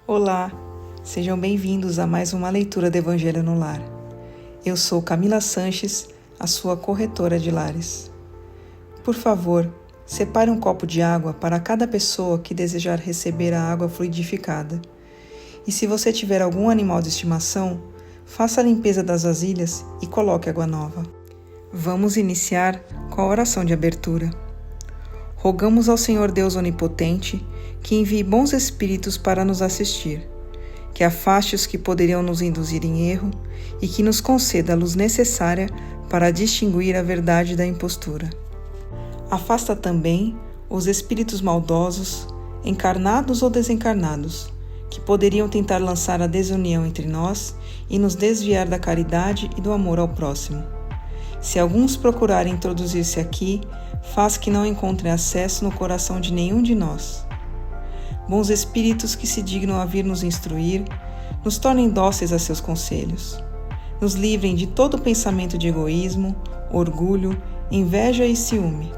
Olá, sejam bem-vindos a mais uma leitura do Evangelho no Lar. Eu sou Camila Sanches, a sua corretora de lares. Por favor, separe um copo de água para cada pessoa que desejar receber a água fluidificada. E se você tiver algum animal de estimação, faça a limpeza das vasilhas e coloque água nova. Vamos iniciar com a oração de abertura. Rogamos ao Senhor Deus Onipotente que envie bons espíritos para nos assistir, que afaste os que poderiam nos induzir em erro e que nos conceda a luz necessária para distinguir a verdade da impostura. Afasta também os espíritos maldosos, encarnados ou desencarnados, que poderiam tentar lançar a desunião entre nós e nos desviar da caridade e do amor ao próximo. Se alguns procurarem introduzir-se aqui, faz que não encontrem acesso no coração de nenhum de nós. Bons espíritos que se dignam a vir nos instruir, nos tornem dóceis a seus conselhos. Nos livrem de todo pensamento de egoísmo, orgulho, inveja e ciúme.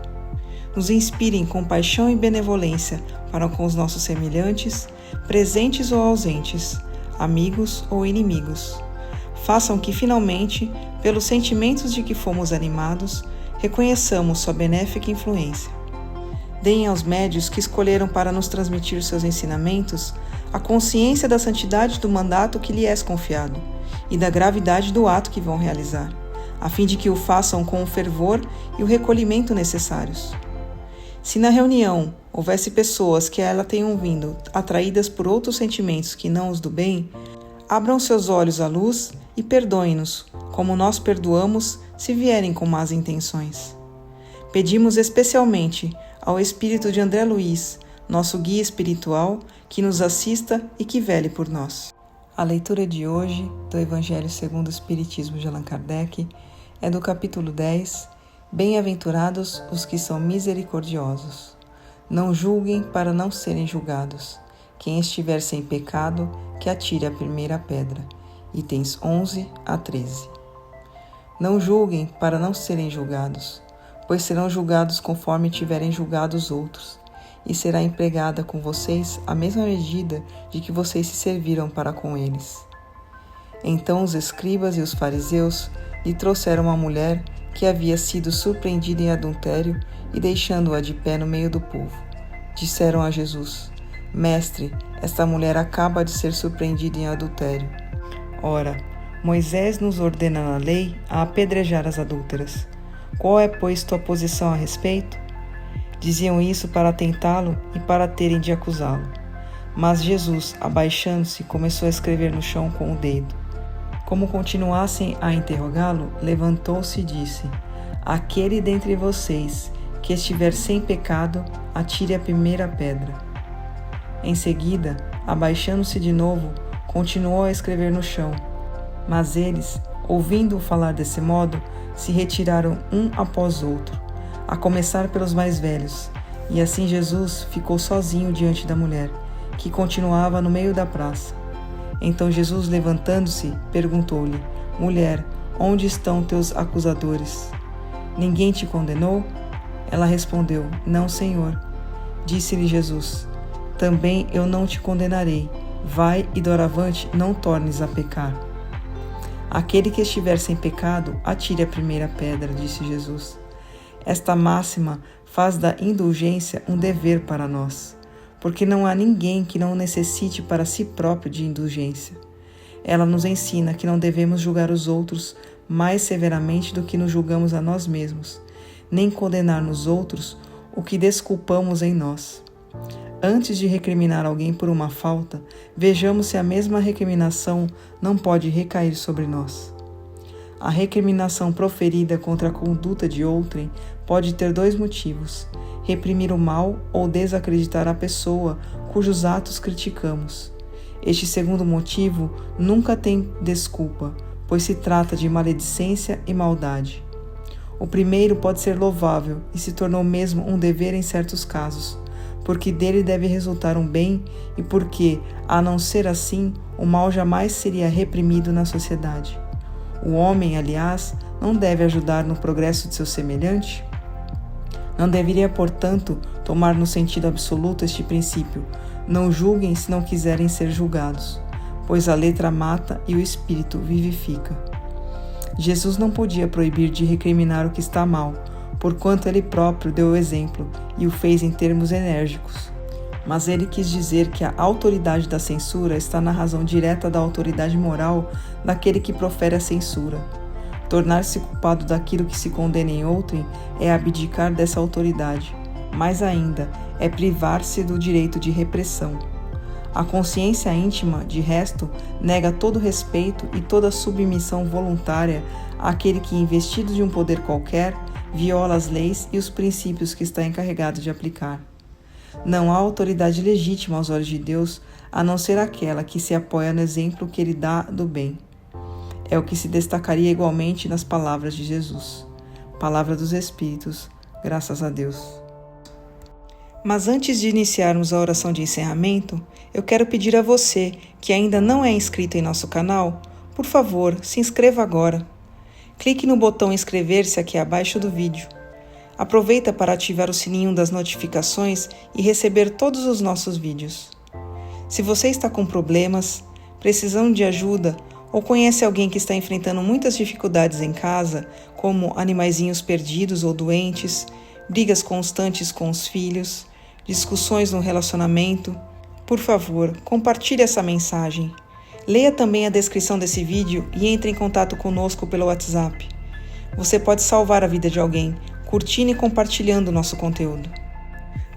Nos inspirem compaixão e benevolência para com os nossos semelhantes, presentes ou ausentes, amigos ou inimigos. Façam que, finalmente, pelos sentimentos de que fomos animados, reconheçamos sua benéfica influência. Deem aos médios que escolheram para nos transmitir seus ensinamentos a consciência da santidade do mandato que lhe é confiado e da gravidade do ato que vão realizar, a fim de que o façam com o fervor e o recolhimento necessários. Se na reunião houvesse pessoas que a ela tenham vindo atraídas por outros sentimentos que não os do bem, abram seus olhos à luz e perdoem-nos, como nós perdoamos se vierem com más intenções. Pedimos especialmente ao espírito de André Luiz, nosso guia espiritual, que nos assista e que vele por nós. A leitura de hoje do Evangelho segundo o Espiritismo de Allan Kardec é do capítulo 10, Bem-aventurados os que são misericordiosos. Não julguem para não serem julgados. Quem estiver sem pecado, que atire a primeira pedra. Itens 11 a 13. Não julguem para não serem julgados, pois serão julgados conforme tiverem julgado os outros, e será empregada com vocês a mesma medida de que vocês se serviram para com eles. Então os escribas e os fariseus lhe trouxeram uma mulher que havia sido surpreendida em adultério e deixando-a de pé no meio do povo. Disseram a Jesus: Mestre, esta mulher acaba de ser surpreendida em adultério. Ora, Moisés nos ordena na lei a apedrejar as adúlteras. Qual é, pois, tua posição a respeito? Diziam isso para tentá-lo e para terem de acusá-lo. Mas Jesus, abaixando-se, começou a escrever no chão com o dedo. Como continuassem a interrogá-lo, levantou-se e disse: Aquele dentre vocês que estiver sem pecado, atire a primeira pedra. Em seguida, abaixando-se de novo, continuou a escrever no chão. Mas eles, ouvindo-o falar desse modo, se retiraram um após outro, a começar pelos mais velhos, e assim Jesus ficou sozinho diante da mulher, que continuava no meio da praça. Então Jesus, levantando-se, perguntou-lhe: Mulher, onde estão teus acusadores? Ninguém te condenou? Ela respondeu: Não, Senhor. Disse-lhe Jesus: Também eu não te condenarei. Vai e doravante não tornes a pecar. Aquele que estiver sem pecado, atire a primeira pedra, disse Jesus. Esta máxima faz da indulgência um dever para nós, porque não há ninguém que não necessite para si próprio de indulgência. Ela nos ensina que não devemos julgar os outros mais severamente do que nos julgamos a nós mesmos, nem condenar nos outros o que desculpamos em nós. Antes de recriminar alguém por uma falta, vejamos se a mesma recriminação não pode recair sobre nós. A recriminação proferida contra a conduta de outrem pode ter dois motivos: reprimir o mal ou desacreditar a pessoa cujos atos criticamos. Este segundo motivo nunca tem desculpa, pois se trata de maledicência e maldade. O primeiro pode ser louvável e se tornou mesmo um dever em certos casos, porque dele deve resultar um bem e porque, a não ser assim, o mal jamais seria reprimido na sociedade. O homem, aliás, não deve ajudar no progresso de seu semelhante? Não deveria, portanto, tomar no sentido absoluto este princípio, Não julguem se não quiserem ser julgados, pois a letra mata e o espírito vivifica. Jesus não podia proibir de recriminar o que está mal, porquanto ele próprio deu o exemplo e o fez em termos enérgicos. Mas ele quis dizer que a autoridade da censura está na razão direta da autoridade moral daquele que profere a censura. Tornar-se culpado daquilo que se condena em outrem é abdicar dessa autoridade. Mais ainda, é privar-se do direito de repressão. A consciência íntima, de resto, nega todo respeito e toda submissão voluntária àquele que, investido de um poder qualquer, viola as leis e os princípios que está encarregado de aplicar. Não há autoridade legítima aos olhos de Deus, a não ser aquela que se apoia no exemplo que ele dá do bem. É o que se destacaria igualmente nas palavras de Jesus. Palavra dos Espíritos, graças a Deus. Mas antes de iniciarmos a oração de encerramento, eu quero pedir a você, que ainda não é inscrito em nosso canal, por favor, se inscreva agora. Clique no botão inscrever-se aqui abaixo do vídeo. Aproveita para ativar o sininho das notificações e receber todos os nossos vídeos. Se você está com problemas, precisando de ajuda ou conhece alguém que está enfrentando muitas dificuldades em casa, como animaizinhos perdidos ou doentes, brigas constantes com os filhos, discussões no relacionamento, por favor, compartilhe essa mensagem. Leia também a descrição desse vídeo e entre em contato conosco pelo WhatsApp. Você pode salvar a vida de alguém, curtindo e compartilhando o nosso conteúdo.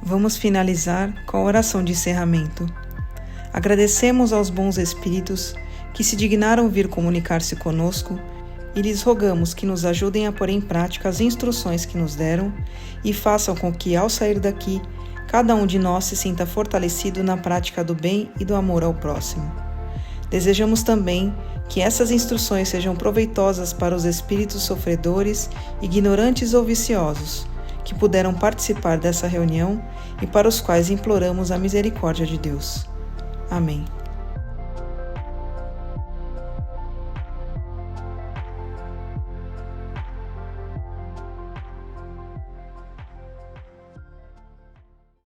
Vamos finalizar com a oração de encerramento. Agradecemos aos bons espíritos que se dignaram vir comunicar-se conosco e lhes rogamos que nos ajudem a pôr em prática as instruções que nos deram e façam com que, ao sair daqui, cada um de nós se sinta fortalecido na prática do bem e do amor ao próximo. Desejamos também que essas instruções sejam proveitosas para os espíritos sofredores, ignorantes ou viciosos, que puderam participar dessa reunião e para os quais imploramos a misericórdia de Deus. Amém.